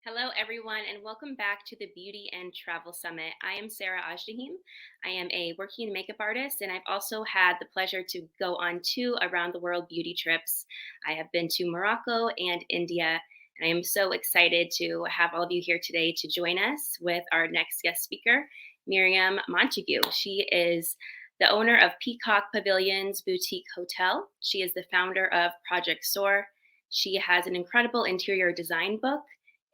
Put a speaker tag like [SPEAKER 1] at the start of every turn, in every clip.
[SPEAKER 1] Hello, everyone, and welcome back to the Beauty and Travel Summit. I am Sarah Ajdahim. I am a working makeup artist, and I've also had the pleasure to go on 2 around-the-world beauty trips. I have been to Morocco and India, and I am so excited to have all of you here today to join us with our next guest speaker, Maryam Montague. She is the owner of Peacock Pavilions Boutique Hotel. She is the founder of Project Soar. She has an incredible interior design book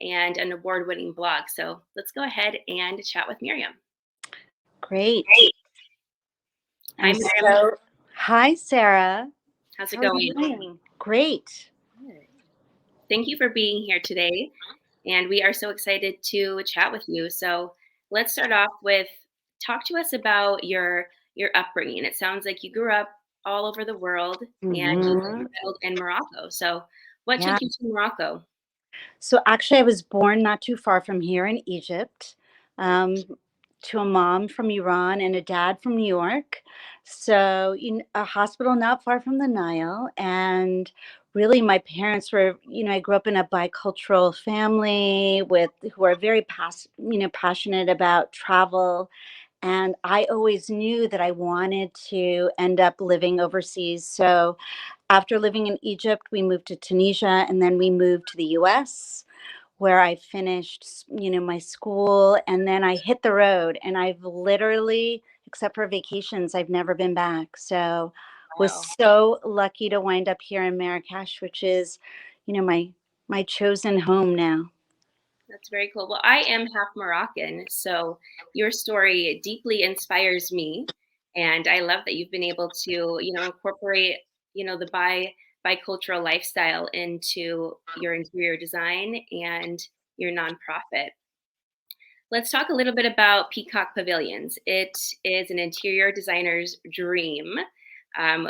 [SPEAKER 1] and an award-winning blog. So let's go ahead and chat with Maryam.
[SPEAKER 2] Great.
[SPEAKER 1] Hi, Maryam.
[SPEAKER 2] Hi, Sarah.
[SPEAKER 1] How's it
[SPEAKER 2] How are you
[SPEAKER 1] going?
[SPEAKER 2] doing? Great.
[SPEAKER 1] Good. Thank you for being here today. And we are so excited to chat with you. So let's start off with talk to us about your upbringing. It sounds like you grew up all over the world and you
[SPEAKER 2] Mhm.
[SPEAKER 1] settled in Morocco. So what
[SPEAKER 2] Yeah.
[SPEAKER 1] took you to Morocco?
[SPEAKER 2] So actually, I was born not too far from here in Egypt, um, to a mom from Iran and a dad from New York. So in a hospital not far from the Nile. And really, my parents were, I grew up in a bicultural family with who are very passionate about travel. And I always knew that I wanted to end up living overseas. So after living in Egypt, we moved to Tunisia and then we moved to the US where I finished, my school, and then I hit the road and I've literally, except for vacations, I've never been back. So was
[SPEAKER 1] Wow.
[SPEAKER 2] so lucky to wind up here in Marrakesh, which is, my chosen home now.
[SPEAKER 1] That's very cool. Well, I am half Moroccan, so your story deeply inspires me, and I love that you've been able to, incorporate, the bicultural lifestyle into your interior design and your nonprofit. Let's talk a little bit about Peacock Pavilions. It is an interior designer's dream.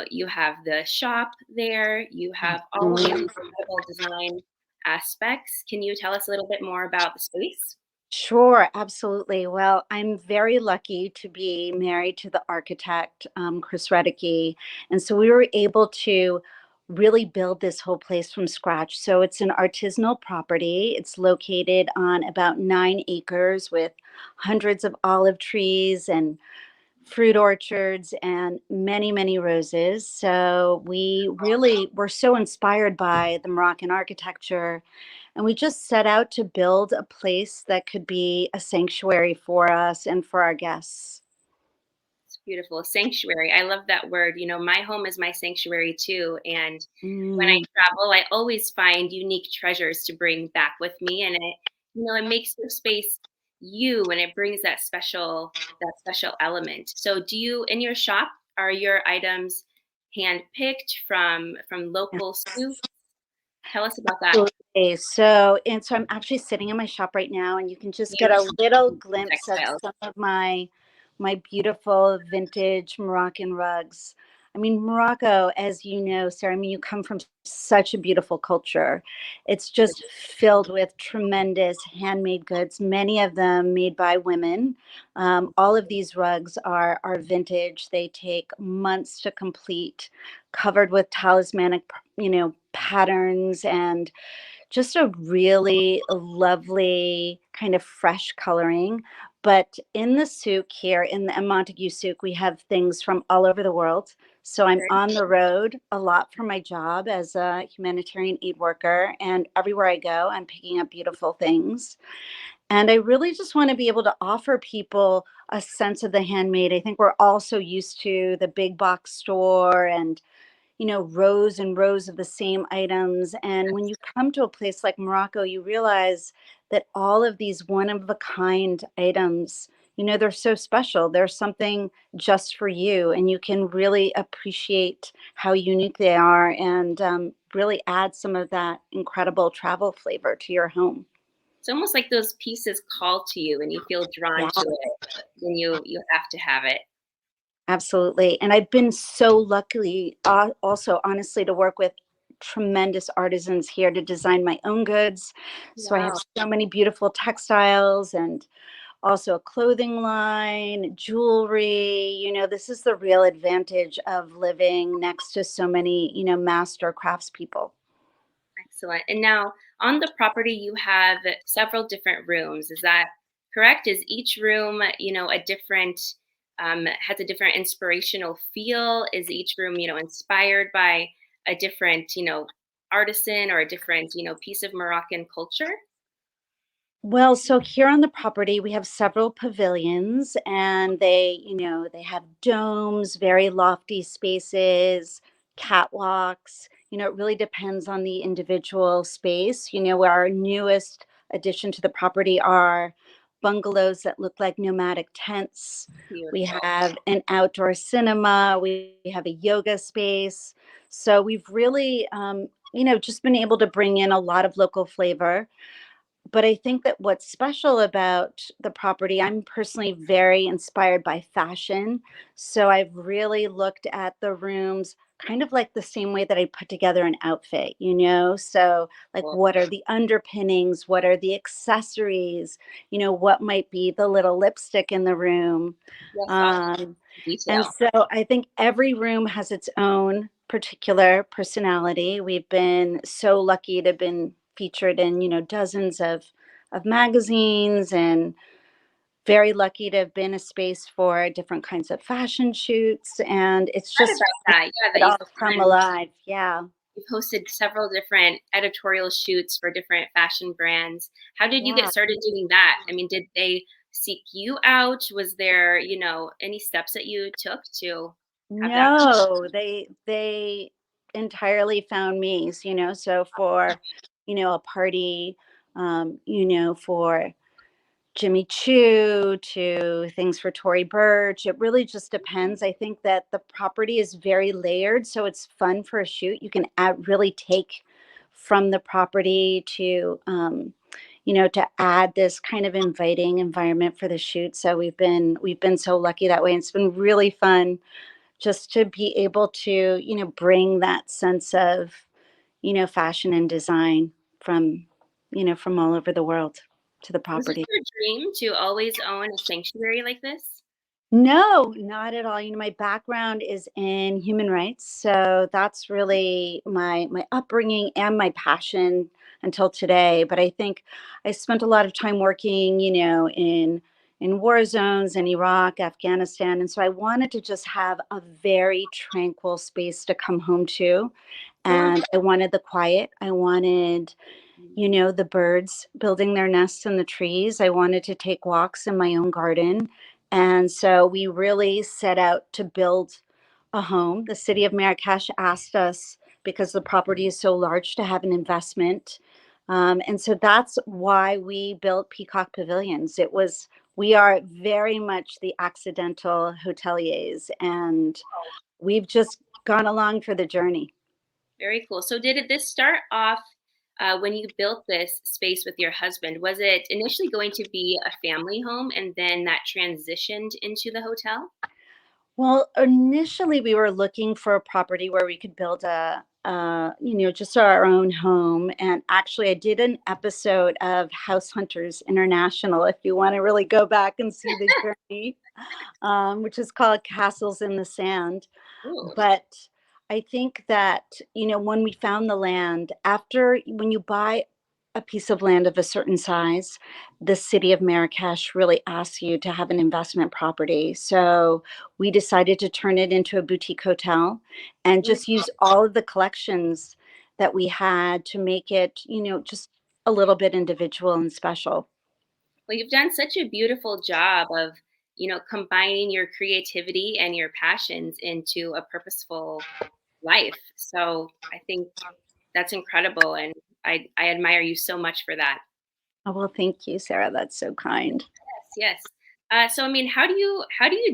[SPEAKER 1] You have the shop there, you have all of these
[SPEAKER 2] Mhm.
[SPEAKER 1] incredible design aspects. Can you tell us a little bit more about the space?
[SPEAKER 2] Sure, absolutely. Well, I'm very lucky to be married to the architect, Chris Reddicky. And so we were able to really build this whole place from scratch. So it's an artisanal property. It's located on about 9 acres with hundreds of olive trees and fruit orchards and many, many roses. So we really were so inspired by the Moroccan architecture. And we just set out to build a place that could be a sanctuary for us and for our guests.
[SPEAKER 1] It's beautiful. Sanctuary. I love that word. My home is my sanctuary too. And when I
[SPEAKER 2] Mm,
[SPEAKER 1] travel, I always find unique treasures to bring back with me. And it makes the space you and it brings that special element. So do you in your shop, are your items hand picked from local souks? Tell us about that.
[SPEAKER 2] absolutely. So I'm actually sitting in my shop right now, and you can just get a
[SPEAKER 1] Beautiful
[SPEAKER 2] little glimpse of
[SPEAKER 1] textiles.
[SPEAKER 2] some of my beautiful vintage Moroccan rugs. I mean, Morocco, as you know, Sarah, I mean, you come from such a beautiful culture. It's just filled with tremendous handmade goods, many of them made by women. All of these rugs are vintage. They take months to complete, covered with talismanic, patterns and just a really lovely kind of fresh coloring. But in the souk here, in the Montague souk, we have things from all over the world. So I'm
[SPEAKER 1] Okay.
[SPEAKER 2] on the road a lot for my job as a humanitarian aid worker. And everywhere I go, I'm picking up beautiful things. And I really just want to be able to offer people a sense of the handmade. I think we're all so used to the big box store and rows and rows of the same items. And when you come to a place like Morocco, you realize that all of these one of a kind items, they're so special. There's something just for you, and you can really appreciate how unique they are and really add some of that incredible travel flavor to your home.
[SPEAKER 1] It's almost like those pieces call to you and you feel drawn
[SPEAKER 2] Yeah.
[SPEAKER 1] to it, and you have to have it.
[SPEAKER 2] Absolutely. And I've been so lucky also, honestly, to work with tremendous artisans here to design my own goods. So I have
[SPEAKER 1] Wow.
[SPEAKER 2] so many beautiful textiles and also a clothing line, jewelry. This is the real advantage of living next to so many, master craftspeople.
[SPEAKER 1] Excellent. And now on the property you have several different rooms. Is that correct? Is each room, a different has a different inspirational feel? Is each room, inspired by a different, artisan or a different, piece of Moroccan culture?
[SPEAKER 2] Well, so here on the property, we have several pavilions, and they have domes, very lofty spaces, catwalks. It really depends on the individual space. Our newest addition to the property are bungalows that look like nomadic tents. We
[SPEAKER 1] Beautiful.
[SPEAKER 2] have an outdoor cinema. We have a yoga space. So we've really, just been able to bring in a lot of local flavor. But I think that what's special about the property, I'm personally very inspired by fashion. So I've really looked at the rooms kind of like the same way that I put together an outfit. So, like,
[SPEAKER 1] Cool.
[SPEAKER 2] what are the underpinnings? What are the accessories? What might be the little lipstick in the room?
[SPEAKER 1] Yes, all
[SPEAKER 2] Um, and
[SPEAKER 1] detail.
[SPEAKER 2] so I think every room has its own particular personality. We've been so lucky to have been featured in, dozens of magazines, and very lucky to have been a space for different kinds of fashion shoots. And it's
[SPEAKER 1] Read
[SPEAKER 2] just
[SPEAKER 1] about that. Yeah,
[SPEAKER 2] it
[SPEAKER 1] that
[SPEAKER 2] all come alive. Yeah.
[SPEAKER 1] you've hosted several different editorial shoots for different fashion brands. How did you get
[SPEAKER 2] Yeah.
[SPEAKER 1] started doing that? I mean, did they seek you out? Was there, any steps that you took to have that?
[SPEAKER 2] No, they entirely found me, so for, a party, for Jimmy Choo to things for Tory Burch. It really just depends. I think that the property is very layered, so it's fun for a shoot. You can really take from the property to add this kind of inviting environment for the shoot. So we've been so lucky that way. And it's been really fun just to be able to, bring that sense of, fashion and design from all over the world to the
[SPEAKER 1] Was it
[SPEAKER 2] property.
[SPEAKER 1] your dream to always own a sanctuary like this?
[SPEAKER 2] No, not at all. My background is in human rights, so that's really my upbringing and my passion until today. But I think I spent a lot of time working, in war zones in Iraq, Afghanistan, and so I wanted to just have a very tranquil space to come home to,
[SPEAKER 1] Sure.
[SPEAKER 2] and I wanted the quiet. I wanted the birds building their nests in the trees. I wanted to take walks in my own garden. And so we really set out to build a home. The city of Marrakesh asked us, because the property is so large, to have an investment. And so that's why we built Peacock Pavilions. We are very much the accidental hoteliers, and we've just gone along for the journey.
[SPEAKER 1] Very cool. So this start off when you built this space with your husband? Was it initially going to be a family home and then that transitioned into the hotel?
[SPEAKER 2] Well, initially we were looking for a property where we could build just our own home. And actually, I did an episode of House Hunters International, if you want to really go back and see the journey, which is called Castles in the Sand.
[SPEAKER 1] Ooh,
[SPEAKER 2] But I think that, when we found the land, when you buy a piece of land of a certain size, the city of Marrakesh really asks you to have an investment property. So we decided to turn it into a boutique hotel and
[SPEAKER 1] mm.
[SPEAKER 2] just use all of the collections that we had to make it, just a little bit individual and special.
[SPEAKER 1] Well, you've done such a beautiful job of, combining your creativity and your passions into a purposeful life. So I think that's incredible. And I admire you so much for that.
[SPEAKER 2] Oh, well, thank you, Sarah. That's so kind.
[SPEAKER 1] Yes. So I mean, how do you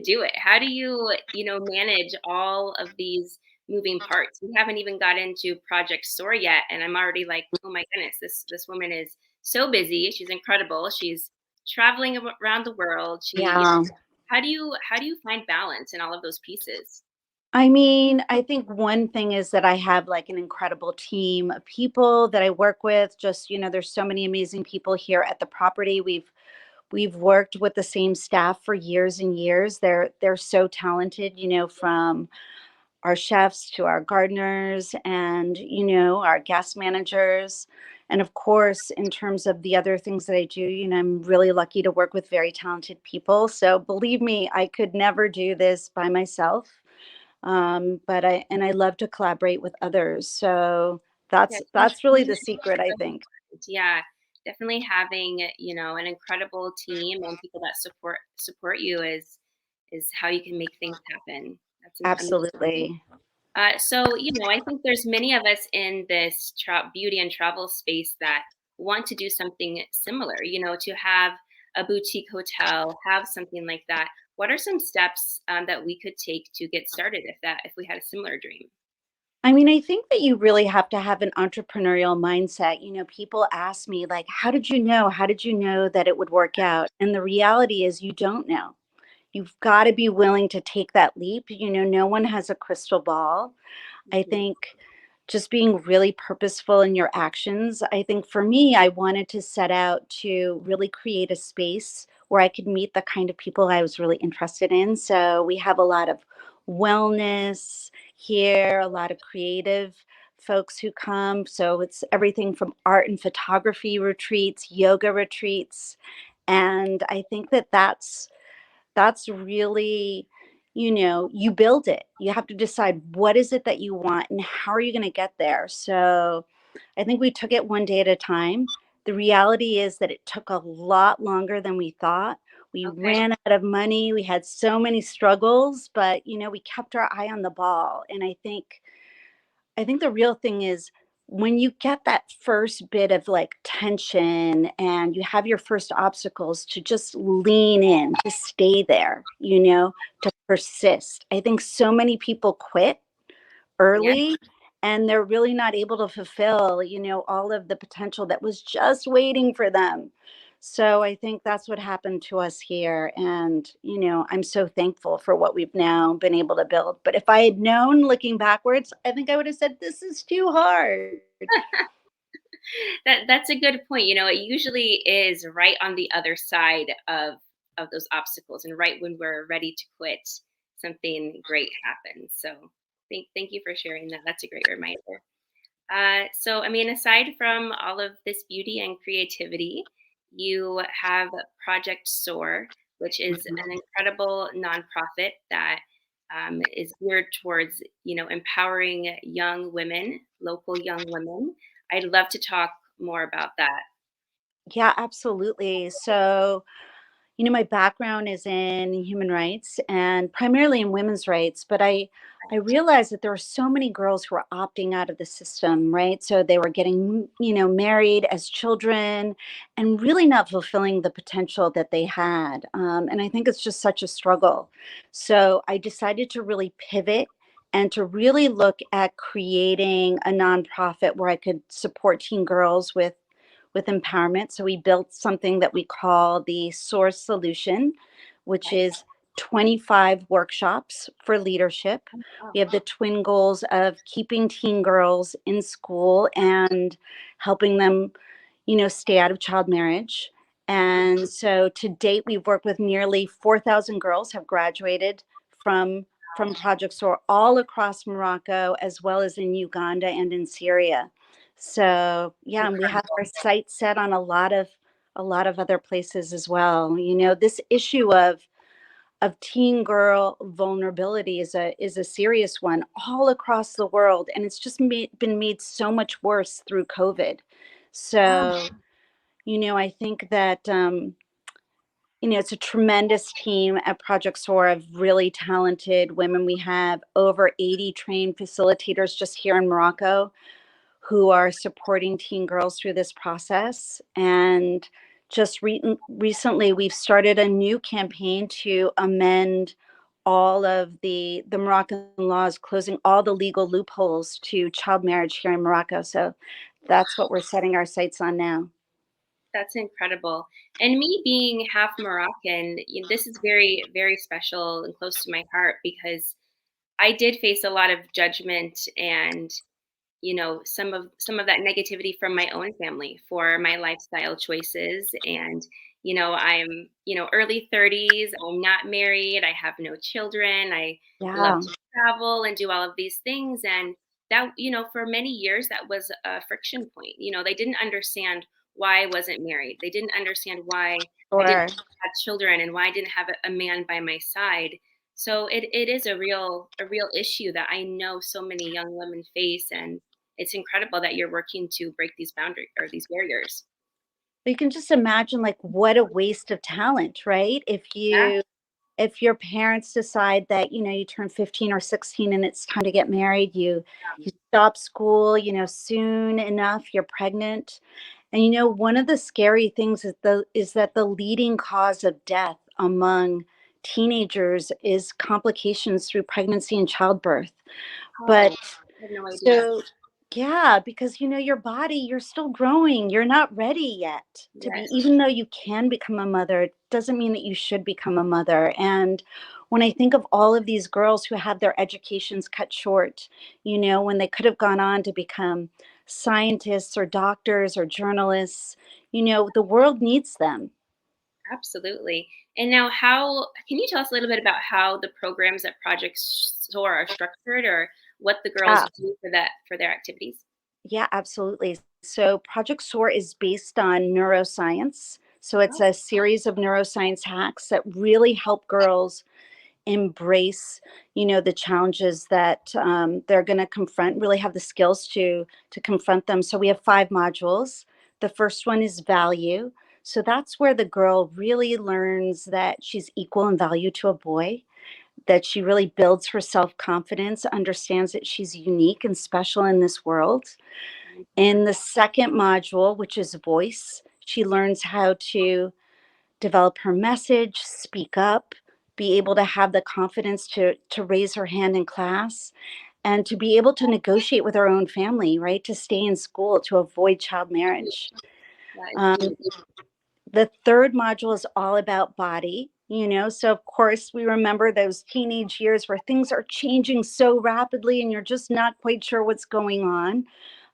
[SPEAKER 1] do it? How do you manage all of these moving parts? We haven't even got into Project Soar yet, and I'm already like, oh my goodness, this woman is so busy. She's incredible. She's traveling around the world.
[SPEAKER 2] Yeah.
[SPEAKER 1] How do you find balance in all of those pieces?
[SPEAKER 2] I mean, I think one thing is that I have like an incredible team of people that I work with. Just, there's so many amazing people here at the property. We've worked with the same staff for years and years. They're so talented, from our chefs to our gardeners and, our guest managers. And of course, in terms of the other things that I do, I'm really lucky to work with very talented people. So believe me, I could never do this by myself. But I love to collaborate with others. So
[SPEAKER 1] Yeah,
[SPEAKER 2] that's really the secret, I think.
[SPEAKER 1] yeah, definitely having, an incredible team and people that support you is how you can make things happen. That's amazing.
[SPEAKER 2] Absolutely.
[SPEAKER 1] So, I think there's many of us in this beauty and travel space that want to do something similar, to have a boutique hotel, have something like that. What are some steps that we could take to get started if we had a similar dream?
[SPEAKER 2] I mean, I think that you really have to have an entrepreneurial mindset. People ask me, like, how did you know? How did you know that it would work out? And the reality is, you don't know. You've got to be willing to take that leap. No one has a crystal ball. I
[SPEAKER 1] Mhm.
[SPEAKER 2] think just being really purposeful in your actions. I think for me, I wanted to set out to really create a space where I could meet the kind of people I was really interested in. So we have a lot of wellness here, a lot of creative folks who come. So it's everything from art and photography retreats, yoga retreats. And I think that that's really, you build it. You have to decide what is it that you want and how are you going to get there. So I think we took it one day at a time. The reality is that it took a lot longer than we thought. We
[SPEAKER 1] Okay.
[SPEAKER 2] ran out of money. We had so many struggles, but we kept our eye on the ball. And I think the real thing is when you get that first bit of like tension and you have your first obstacles, to just lean in, to stay there, to persist. I think so many people quit
[SPEAKER 1] Yeah.
[SPEAKER 2] early and they're really not able to fulfill, all of the potential that was just waiting for them. So I think that's what happened to us here. And, I'm so thankful for what we've now been able to build. But if I had known looking backwards, I think I would have said, this is too hard.
[SPEAKER 1] That's a good point. It usually is right on the other side of those obstacles, and right when we're ready to quit, something great happens. So thank you for sharing that. That's a great reminder. So, I mean, aside from all of this beauty and creativity, you have Project Soar, which is an incredible nonprofit that is geared towards, empowering young women, local young women. I'd love to talk more about that.
[SPEAKER 2] Yeah, absolutely. So, my background is in human rights and primarily in women's rights, but I realized that there were so many girls who were opting out of the system, right? So they were getting, married as children and really not fulfilling the potential that they had. And I think it's just such a struggle. So I decided to really pivot and to really look at creating a nonprofit where I could support teen girls with empowerment. So we built something that we call the Source Solution, which
[SPEAKER 1] Okay.
[SPEAKER 2] is 25 workshops for leadership.
[SPEAKER 1] Oh,
[SPEAKER 2] We have the twin goals of keeping teen girls in school and helping them, stay out of child marriage. And so to date, we've worked with nearly 4,000 girls have graduated from from Project SOAR all across Morocco, as well as in Uganda and in Syria. So yeah, and we have our
[SPEAKER 1] incredible.
[SPEAKER 2] sights set on a lot of other places as well. This issue of teen girl vulnerability is a serious one all across the world, and it's just been made so much worse through COVID.
[SPEAKER 1] Oh,
[SPEAKER 2] So I think that it's a tremendous team at Project SOAR of really talented women. We have over 80 trained facilitators just here in Morocco who are supporting teen girls through this process. And just recently, we've started a new campaign to amend all of the Moroccan laws, closing all the legal loopholes to child marriage here in Morocco. So that's what we're setting our sights on now.
[SPEAKER 1] that's incredible. And me being half Moroccan, this is very, very special and close to my heart because I did face a lot of judgment and some of that negativity from my own family for my lifestyle choices. And I'm early 30s, I'm not married, I have no children, I love
[SPEAKER 2] Yeah.
[SPEAKER 1] to travel and do all of these things. And that, for many years, that was a friction point. They didn't understand why I wasn't married. They didn't understand why I didn't
[SPEAKER 2] Or
[SPEAKER 1] have children and why I didn't have a man by my side. So it is a real issue that I know so many young women face, and it's incredible that you're working to break these boundaries or these barriers.
[SPEAKER 2] you can just imagine like what a waste of talent, right?
[SPEAKER 1] Yeah.
[SPEAKER 2] If your parents decide that, you turn 15 or 16 and it's time to get married, you stop school, soon enough you're pregnant. And one of the scary things is that the leading cause of death among teenagers is complications through pregnancy and childbirth.
[SPEAKER 1] Oh,
[SPEAKER 2] But
[SPEAKER 1] I had no idea.
[SPEAKER 2] so, yeah, because your body, you're still growing. You're not ready yet to be,
[SPEAKER 1] Yes,
[SPEAKER 2] even though you can become a mother, it doesn't mean that you should become a mother. And when I think of all of these girls who had their educations cut short, when they could have gone on to become scientists or doctors or journalists, the world needs them.
[SPEAKER 1] absolutely. And now, how can you tell us a little bit about how the programs at Project SOAR are structured, or what the girls
[SPEAKER 2] Yeah.
[SPEAKER 1] do for their activities?
[SPEAKER 2] Yeah, absolutely. So Project SOAR is based on neuroscience. So it's
[SPEAKER 1] Oh,
[SPEAKER 2] a series of neuroscience hacks that really help girls embrace, the challenges that they're going to confront, really have the skills to confront them. So we have 5 modules. The first one is value. So that's where the girl really learns that she's equal in value to a boy, that she really builds her self-confidence, understands that she's unique and special in this world. In the second module, which is voice, she learns how to develop her message, speak up, be able to have the confidence to raise her hand in class, and to be able to negotiate with her own family, right? To stay in school, to avoid child marriage.
[SPEAKER 1] that is
[SPEAKER 2] Um,
[SPEAKER 1] beautiful.
[SPEAKER 2] the third module is all about body, so of course we remember those teenage years where things are changing so rapidly and you're just not quite sure what's going on.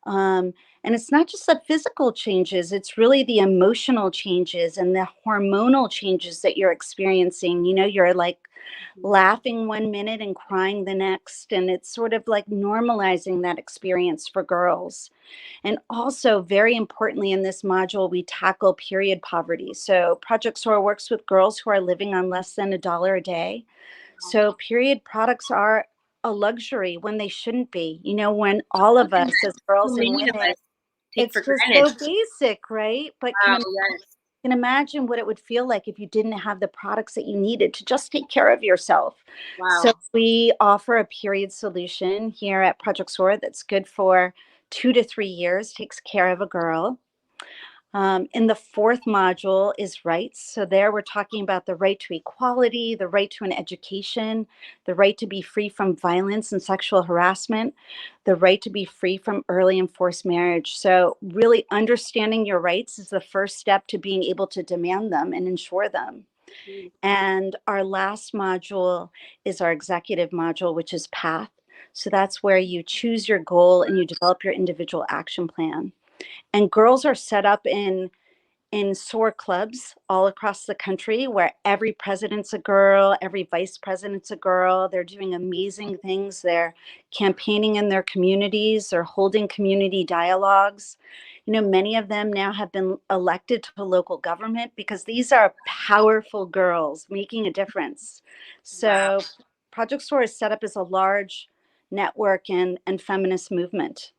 [SPEAKER 2] um, and it's not just the physical changes, it's really the emotional changes and the hormonal changes that you're experiencing. You're like
[SPEAKER 1] Mhm.
[SPEAKER 2] laughing one minute and crying the next, and it's sort of like normalizing that experience for girls. And also, very importantly, in this module, we tackle period poverty. So, Project SOAR works with girls who are living on less than $1 a day.
[SPEAKER 1] Wow.
[SPEAKER 2] So, period products are a luxury when they shouldn't be. When all of
[SPEAKER 1] Something
[SPEAKER 2] us
[SPEAKER 1] that
[SPEAKER 2] as
[SPEAKER 1] so
[SPEAKER 2] girls and
[SPEAKER 1] many of
[SPEAKER 2] women,
[SPEAKER 1] us take
[SPEAKER 2] it's
[SPEAKER 1] for
[SPEAKER 2] just
[SPEAKER 1] granted.
[SPEAKER 2] so basic, right? But
[SPEAKER 1] Wow, yes.
[SPEAKER 2] can imagine what it would feel like if you didn't have the products that you needed to just take care of yourself. So
[SPEAKER 1] Wow.
[SPEAKER 2] we offer a period solution here at Project SOAR that's good for 2 to 3 years, takes care of a girl. In the fourth module is rights. So there we're talking about the right to equality, the right to an education, the right to be free from violence and sexual harassment, the right to be free from early and forced marriage. So really understanding your rights is the first step to being able to demand them and ensure them.
[SPEAKER 1] Mm.
[SPEAKER 2] And our last module is our executive module, which is path. So that's where you choose your goal and you develop your individual action plan. And girls are set up in SOAR clubs all across the country where every president's a girl, every vice president's a girl. They're doing amazing things. They're campaigning in their communities, they're holding community dialogues. Many of them now have been elected to local government because these are powerful girls making a difference.
[SPEAKER 1] Wow.
[SPEAKER 2] So, Project SOAR is set up as a large network and feminist movement.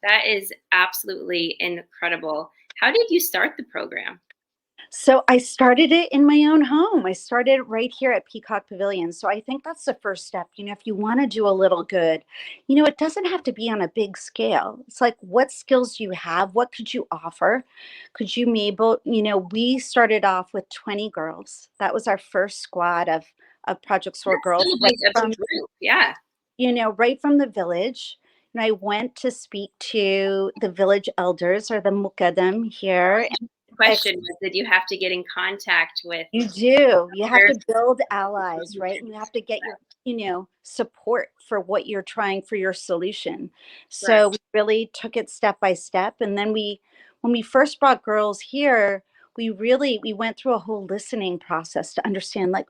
[SPEAKER 1] That is absolutely incredible. How did you start the program?
[SPEAKER 2] So I started it in my own home. I started it right here at Peacock Pavilions. So I think that's the first step. If you want to do a little good, it doesn't have to be on a big scale. It's like, what skills do you have? What could you offer? Could you maybe, we started off with 20 girls. That was our first squad of Project SOAR
[SPEAKER 1] That's
[SPEAKER 2] girls,
[SPEAKER 1] still a big group. Yeah.
[SPEAKER 2] right from the village. And I went to speak to the village elders or the mukadam here.
[SPEAKER 1] The question was, did you have to get in contact with
[SPEAKER 2] You do. You have
[SPEAKER 1] others?
[SPEAKER 2] to build allies, right? And you have to get your, support for what you're trying for your solution. So
[SPEAKER 1] Correct.
[SPEAKER 2] we really took it step by step. And then when we first brought girls here, we went through a whole listening process to understand, like,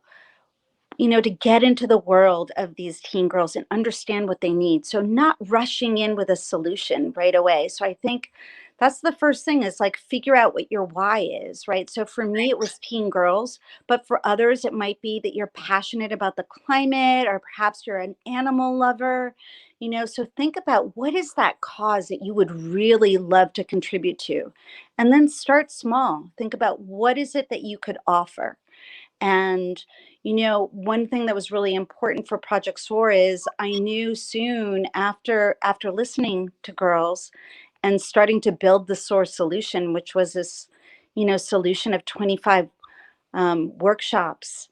[SPEAKER 2] to get into the world of these teen girls and understand what they need. So not rushing in with a solution right away. So I think that's the first thing, is like figure out what your why is, right? So for me, it was teen girls, but for others, it might be that you're passionate about the climate, or perhaps you're an animal lover. So think about, what is that cause that you would really love to contribute to? And then start small. Think about, what is it that you could offer? And, one thing that was really important for Project Soar is, I knew soon after listening to girls and starting to build the Soar solution, which was this, solution of 25 workshops.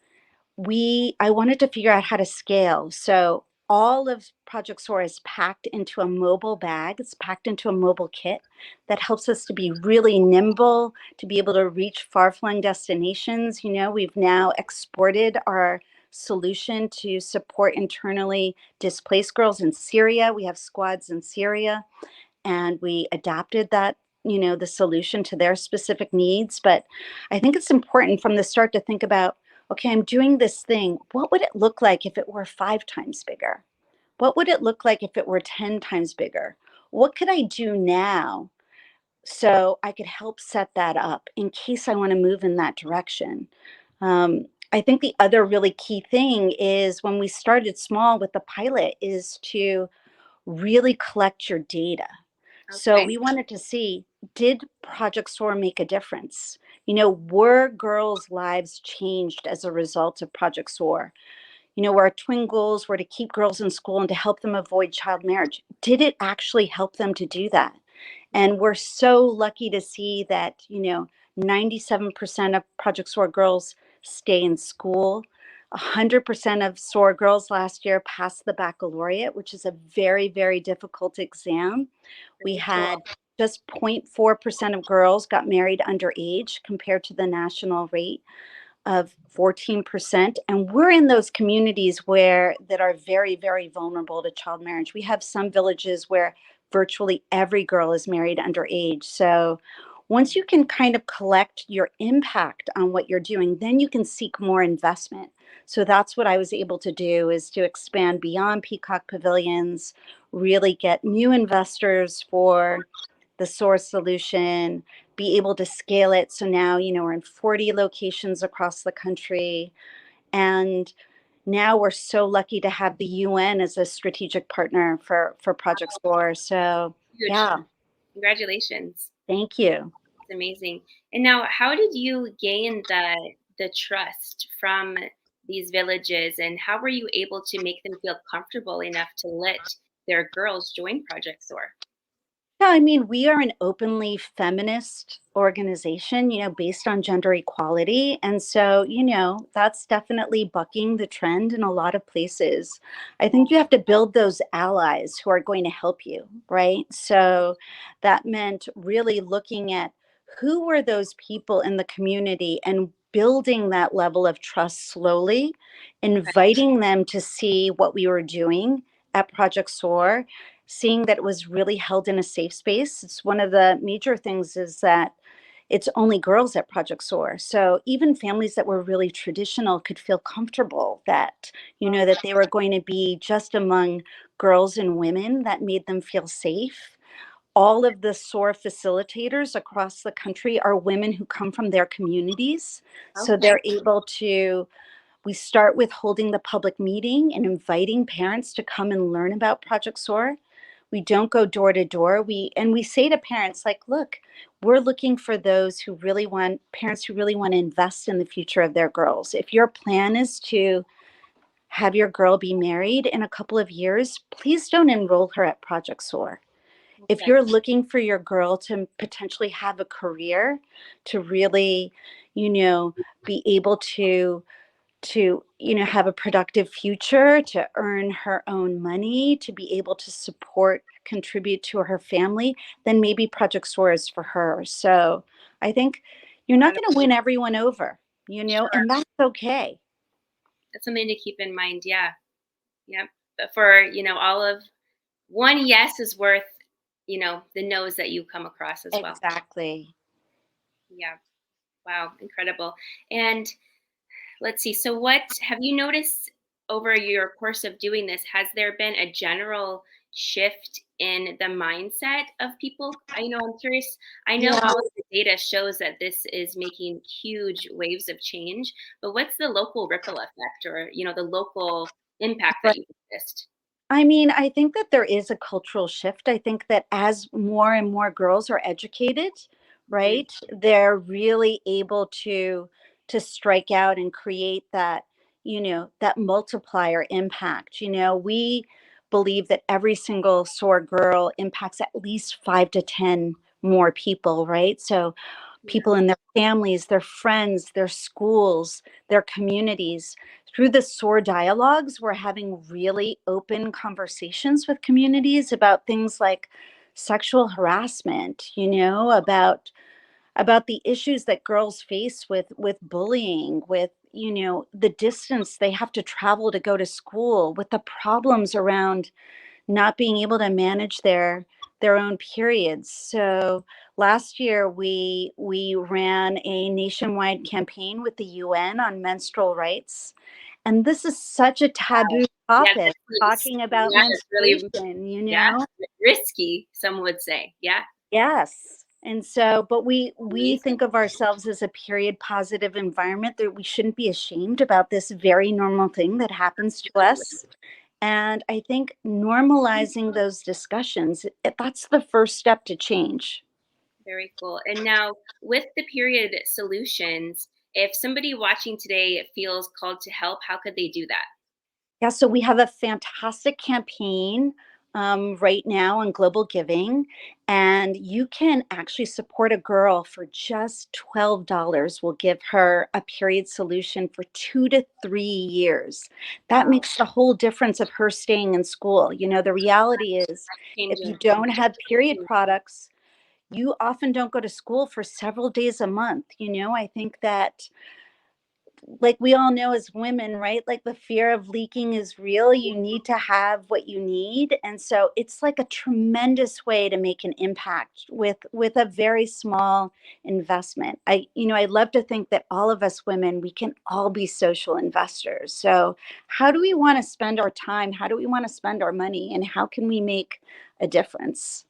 [SPEAKER 2] I wanted to figure out how to scale. So all of Project Soar is packed into a mobile bag. It's packed into a mobile kit that helps us to be really nimble, to be able to reach far-flung destinations. We've now exported our solution to support internally displaced girls in Syria. We have squads in Syria, and we adapted that, the solution to their specific needs. But I think it's important from the start to think about, okay, I'm doing this thing. What would it look like if it were 5 times bigger? What would it look like if it were 10 times bigger? What could I do now so I could help set that up in case I want to move in that direction? I think the other really key thing is, when we started small with the pilot, is to really collect your data. So
[SPEAKER 1] Okay.
[SPEAKER 2] we wanted to see, did Project SOAR make a difference? Were girls' lives changed as a result of Project SOAR? Where our twin goals were to keep girls in school and to help them avoid child marriage. Did it actually help them to do that? And we're so lucky to see that, 97% of Project SOAR girls stay in school. 100% of SOAR girls last year passed the baccalaureate, which is a very, very difficult exam. We
[SPEAKER 1] Very cool.
[SPEAKER 2] had just 0.4% of girls got married underage, compared to the national rate of 14%. And we're in those communities that are very, very vulnerable to child marriage. We have some villages where virtually every girl is married underage. So once you can kind of collect your impact on what you're doing, then you can seek more investment. So that's what I was able to do, is to expand beyond Peacock Pavilions, really get new investors for the source solution, be able to scale it. So now, we're in 40 locations across the country. And now we're so lucky to have the UN as a strategic partner for Project Soar. So
[SPEAKER 1] Huge.
[SPEAKER 2] yeah,
[SPEAKER 1] Congratulations.
[SPEAKER 2] thank you.
[SPEAKER 1] It's amazing. And now, how did you gain the trust from these villages, and how were you able to make them feel comfortable enough to let their girls join Project Soar?
[SPEAKER 2] Yeah, I mean, we are an openly feminist organization, based on gender equality. And so, that's definitely bucking the trend in a lot of places. I think you have to build those allies who are going to help you, right? So that meant really looking at, who were those people in the community, and building that level of trust slowly, inviting them to see what we were doing at Project SOAR, seeing that it was really held in a safe space. It's one of the major things, is that it's only girls at Project SOAR. So even families that were really traditional could feel comfortable that, that they were going to be just among girls and women, that made them feel safe. All of the SOAR facilitators across the country are women who come from their communities. So
[SPEAKER 1] Okay.
[SPEAKER 2] they're able to, we start with holding the public meeting and inviting parents to come and learn about Project SOAR. We don't go door to door. We say to parents, like, look, we're looking for those who really want, parents who really want to invest in the future of their girls. If your plan is to have your girl be married in a couple of years, please don't enroll her at Project SOAR. If
[SPEAKER 1] Okay.
[SPEAKER 2] you're looking for your girl to potentially have a career, to really, you know, be able to have a productive future, to earn her own money, to be able to support, contribute to her family, then maybe Project SOAR is for her. So I think you're not going to win everyone over,
[SPEAKER 1] Sure.
[SPEAKER 2] and that's okay.
[SPEAKER 1] That's something to keep in mind. Yeah. Yep. But for, all of one yes is worth, the no's that you come across as well.
[SPEAKER 2] Exactly.
[SPEAKER 1] Yeah. Wow. Incredible. And Let's see. So, what have you noticed over your course of doing this? Has there been a general shift in the mindset of people? I know I'm curious. I know
[SPEAKER 2] Yeah.
[SPEAKER 1] all of the data shows that this is making huge waves of change, but what's the local ripple effect or, the local impact that you've noticed?
[SPEAKER 2] I mean, I think that there is a cultural shift. I think that as more and more girls are educated,
[SPEAKER 1] Mhm.
[SPEAKER 2] right, they're really able to strike out and create that, that multiplier impact. We believe that every single SOAR girl impacts at least 5 to 10 more people, right? So
[SPEAKER 1] Yeah,
[SPEAKER 2] people in their families, their friends, their schools, their communities. Through the SOAR dialogues, we're having really open conversations with communities about things like sexual harassment, about the issues that girls face with bullying, with the distance they have to travel to go to school, with the problems around not being able to manage their own periods. So last year we ran a nationwide campaign with the UN on menstrual rights. And this is such a taboo
[SPEAKER 1] yeah,
[SPEAKER 2] topic,
[SPEAKER 1] it's
[SPEAKER 2] talking about
[SPEAKER 1] it's really,
[SPEAKER 2] menstruation,
[SPEAKER 1] yeah, risky. Some would say, yeah.
[SPEAKER 2] Yes. And so, but we think of ourselves as a period positive environment, that we shouldn't be ashamed about this very normal thing that happens to us. And I think normalizing those discussions, that's the first step to change.
[SPEAKER 1] Very cool. And now, with the period solutions, if somebody watching today feels called to help, how could they do that?
[SPEAKER 2] Yeah, so we have a fantastic campaign right now on Global Giving, and you can actually support a girl for just $12. We'll give her a period solution for 2 to 3 years. That
[SPEAKER 1] Wow,
[SPEAKER 2] makes the whole difference of her staying in school. The reality is, if you
[SPEAKER 1] changing.
[SPEAKER 2] don't have period products, you often don't go to school for several days a month. I think that, like we all know as women, right? Like the fear of leaking is real. You need to have what you need. And so it's like a tremendous way to make an impact with a very small investment. I love to think that all of us women, we can all be social investors. So how do we want to spend our time? How do we want to spend our money? And how can we make a difference?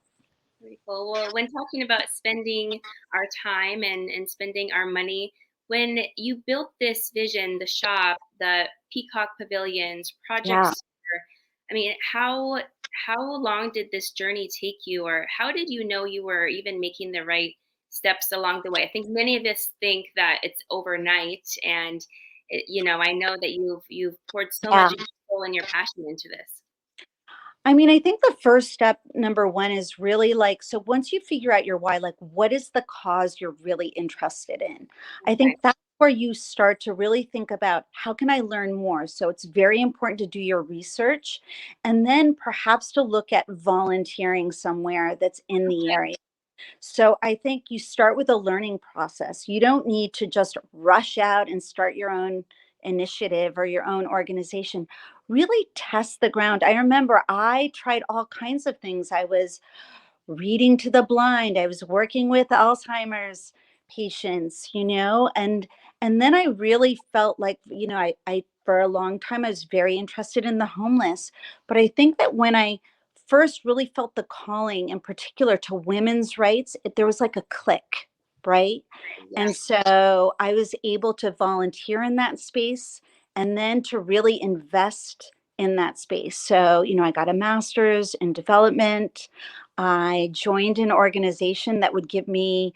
[SPEAKER 1] Very cool. Well, when talking about spending our time and spending our money, when you built this vision, the shop, the Peacock Pavilions, Project
[SPEAKER 2] Yeah.
[SPEAKER 1] Soar, I mean, how long did this journey take you, or how did you know you were even making the right steps along the way? I think many of us think that it's overnight, and I know that you've poured so much
[SPEAKER 2] Yeah.
[SPEAKER 1] of your soul and your passion into this.
[SPEAKER 2] I mean, I think the first step, number one, is really like, so once you figure out your why, like, what is the cause you're really interested in? I
[SPEAKER 1] Okay.
[SPEAKER 2] think that's where you start to really think about, how can I learn more? So it's very important to do your research, and then perhaps to look at volunteering somewhere that's in the area. So I think you start with a learning process. You don't need to just rush out and start your own initiative or your own organization. Really test the ground. I remember I tried all kinds of things. I was reading to the blind. I was working with Alzheimer's patients, and then I really felt like, I for a long time I was very interested in the homeless. But I think that when I first really felt the calling in particular to women's rights, there was like a click, right?
[SPEAKER 1] Yeah.
[SPEAKER 2] And so I was able to volunteer in that space and then to really invest in that space. So, I got a master's in development. I joined an organization that would give me,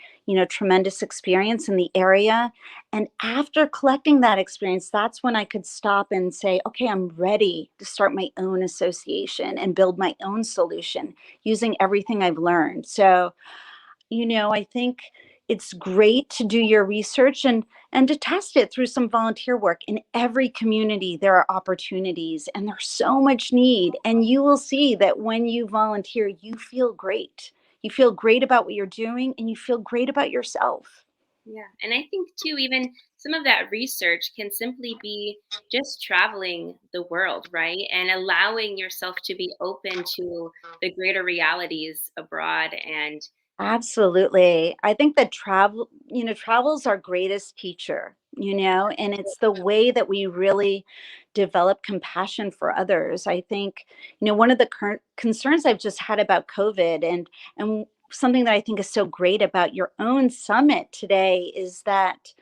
[SPEAKER 2] tremendous experience in the area. And after collecting that experience, that's when I could stop and say, okay, I'm ready to start my own association and build my own solution using everything I've learned. So, I think it's great to do your research and to test it through some volunteer work. In every community there are opportunities, and there's so much need, and you will see that when you volunteer, you feel great. You feel great about what you're doing, and you feel great about yourself.
[SPEAKER 1] Yeah. And I think too, even some of that research can simply be just traveling the world, right? And allowing yourself to be open to the greater realities abroad. And
[SPEAKER 2] Absolutely. I think that travel's our greatest teacher. and it's the way that we really develop compassion for others. I think, one of the current concerns I've just had about COVID, and something that I think is so great about your own summit today is that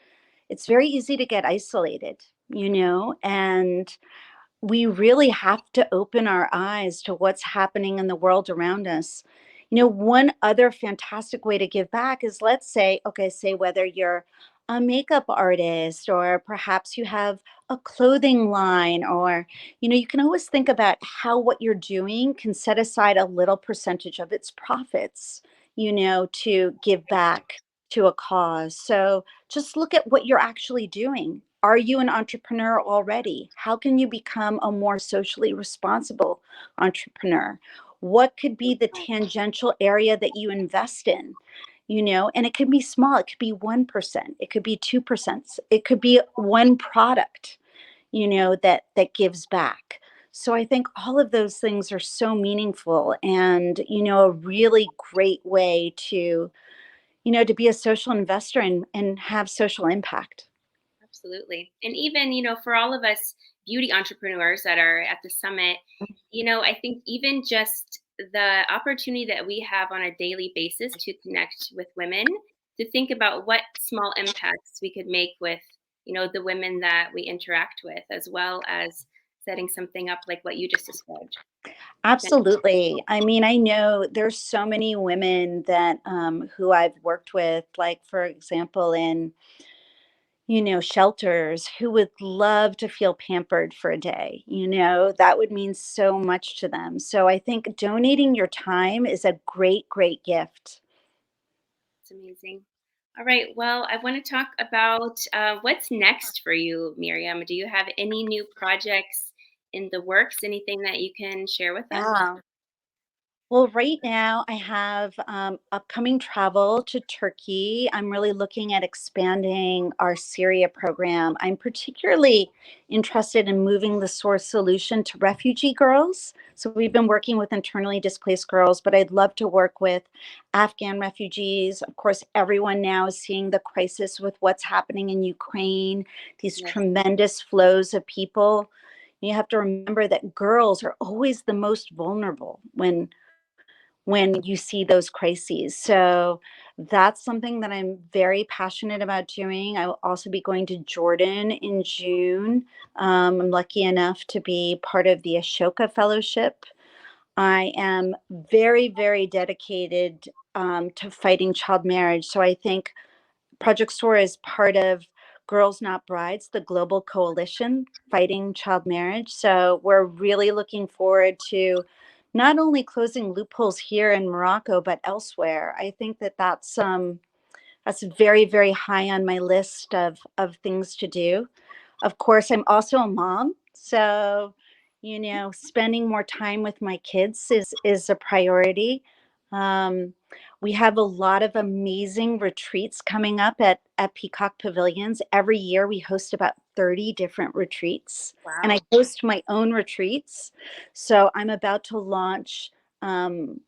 [SPEAKER 2] it's very easy to get isolated, and we really have to open our eyes to what's happening in the world around us. One other fantastic way to give back is, let's say, okay, say whether you're a makeup artist or perhaps you have a clothing line, or, you can always think about how what you're doing can set aside a little percentage of its profits, to give back to a cause. So just look at what you're actually doing. Are you an entrepreneur already? How can you become a more socially responsible entrepreneur? What could be the tangential area that you invest in? And it could be small, it could be 1%, it could be 2%, it could be one product, that gives back. So I think all of those things are so meaningful, and a really great way to be a social investor and have social impact.
[SPEAKER 1] Absolutely. And even, for all of us beauty entrepreneurs that are at the summit, I think even just the opportunity that we have on a daily basis to connect with women, to think about what small impacts we could make with, the women that we interact with, as well as setting something up like what you just described.
[SPEAKER 2] Absolutely. I mean, I know there's so many women that who I've worked with, like for example, in shelters, who would love to feel pampered for a day. That would mean so much to them. So I think donating your time is a great, great gift.
[SPEAKER 1] It's amazing. All right. Well, I want to talk about what's next for you, Miriam. Do you have any new projects in the works? Anything that you can share with us?
[SPEAKER 2] Yeah. Well, right now I have upcoming travel to Turkey. I'm really looking at expanding our Syria program. I'm particularly interested in moving the source solution to refugee girls. So we've been working with internally displaced girls, but I'd love to work with Afghan refugees. Of course, everyone now is seeing the crisis with what's happening in Ukraine, these
[SPEAKER 1] Yes.
[SPEAKER 2] tremendous flows of people. You have to remember that girls are always the most vulnerable when you see those crises. So that's something that I'm very passionate about doing. I will also be going to Jordan in June. I'm lucky enough to be part of the Ashoka Fellowship. I am very, very dedicated to fighting child marriage. So I think Project Soar is part of Girls Not Brides, the global coalition fighting child marriage. So we're really looking forward to not only closing loopholes here in Morocco, but elsewhere. I think that that's very, very high on my list of things to do. Of course, I'm also a mom, so spending more time with my kids is a priority. Um, we have a lot of amazing retreats coming up at Peacock Pavilions. Every year, we host about 30 different retreats, and I
[SPEAKER 1] Wow.
[SPEAKER 2] host my own retreats. So I'm about to launch. Um,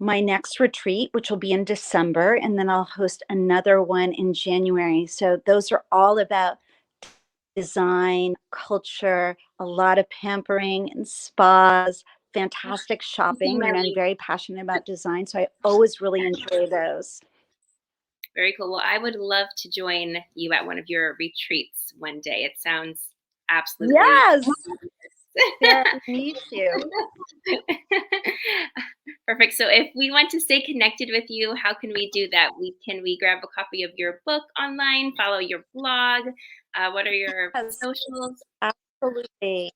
[SPEAKER 2] my next retreat, which will be in December, and then I'll host another one in January. So those are all about design, culture, a lot of pampering and spas, fantastic
[SPEAKER 1] Speaking
[SPEAKER 2] shopping.
[SPEAKER 1] my
[SPEAKER 2] I'm
[SPEAKER 1] language.
[SPEAKER 2] very passionate about design, so I always really enjoy those.
[SPEAKER 1] Very cool. Well, I would love to join you at one of your retreats one day. It sounds absolutely
[SPEAKER 2] Yes,
[SPEAKER 1] fabulous.
[SPEAKER 2] Sarah, we need you.
[SPEAKER 1] Perfect. So if we want to stay connected with you, how can we do that? We grab a copy of your book online, follow your blog? What are your
[SPEAKER 2] Yes,
[SPEAKER 1] socials?
[SPEAKER 2] absolutely.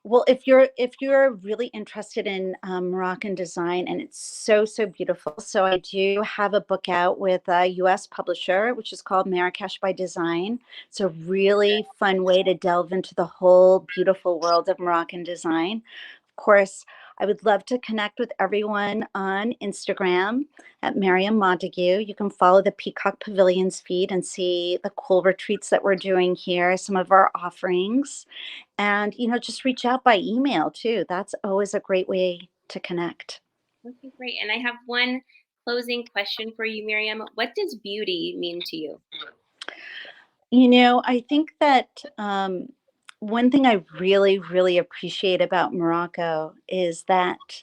[SPEAKER 2] Well, if you're really interested in Moroccan design, and it's so so beautiful, so I do have a book out with a U.S. publisher, which is called Marrakesh by Design. It's a really fun way to delve into the whole beautiful world of Moroccan design. Of course, I would love to connect with everyone on Instagram at Maryam Montague. You can follow the Peacock Pavilions feed and see the cool retreats that we're doing here, some of our offerings. And, just reach out by email too. That's always a great way to connect.
[SPEAKER 1] Okay, great. And I have one closing question for you, Miriam. What does beauty mean to you?
[SPEAKER 2] I think that one thing I really, really appreciate about Morocco is that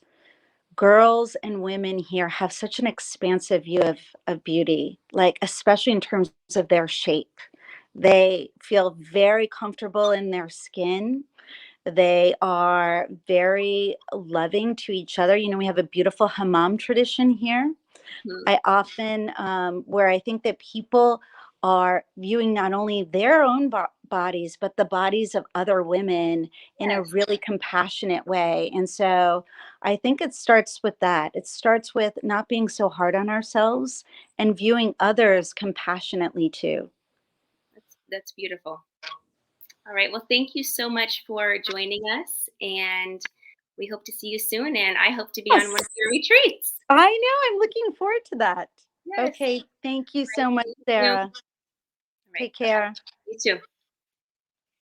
[SPEAKER 2] girls and women here have such an expansive view of beauty, like especially in terms of their shape. They feel very comfortable in their skin. They are very loving to each other. We have a beautiful hammam tradition here.
[SPEAKER 1] Mhm.
[SPEAKER 2] I often, where I think that people are viewing not only their own bodies, but the bodies of other women in a
[SPEAKER 1] Yes,
[SPEAKER 2] really compassionate way. And so I think it starts with that. It starts with not being so hard on ourselves and viewing others compassionately too.
[SPEAKER 1] that's beautiful. All right. Well, thank you so much for joining us, and we hope to see you soon. And I hope to be on one of
[SPEAKER 2] Yes,
[SPEAKER 1] your retreats.
[SPEAKER 2] I know. I'm looking forward to that.
[SPEAKER 1] Yes.
[SPEAKER 2] Okay. Thank you
[SPEAKER 1] All right.
[SPEAKER 2] so much,
[SPEAKER 1] Thank you.
[SPEAKER 2] Sarah.
[SPEAKER 1] All right.
[SPEAKER 2] Take
[SPEAKER 1] Bye bye.
[SPEAKER 2] care.
[SPEAKER 1] You too.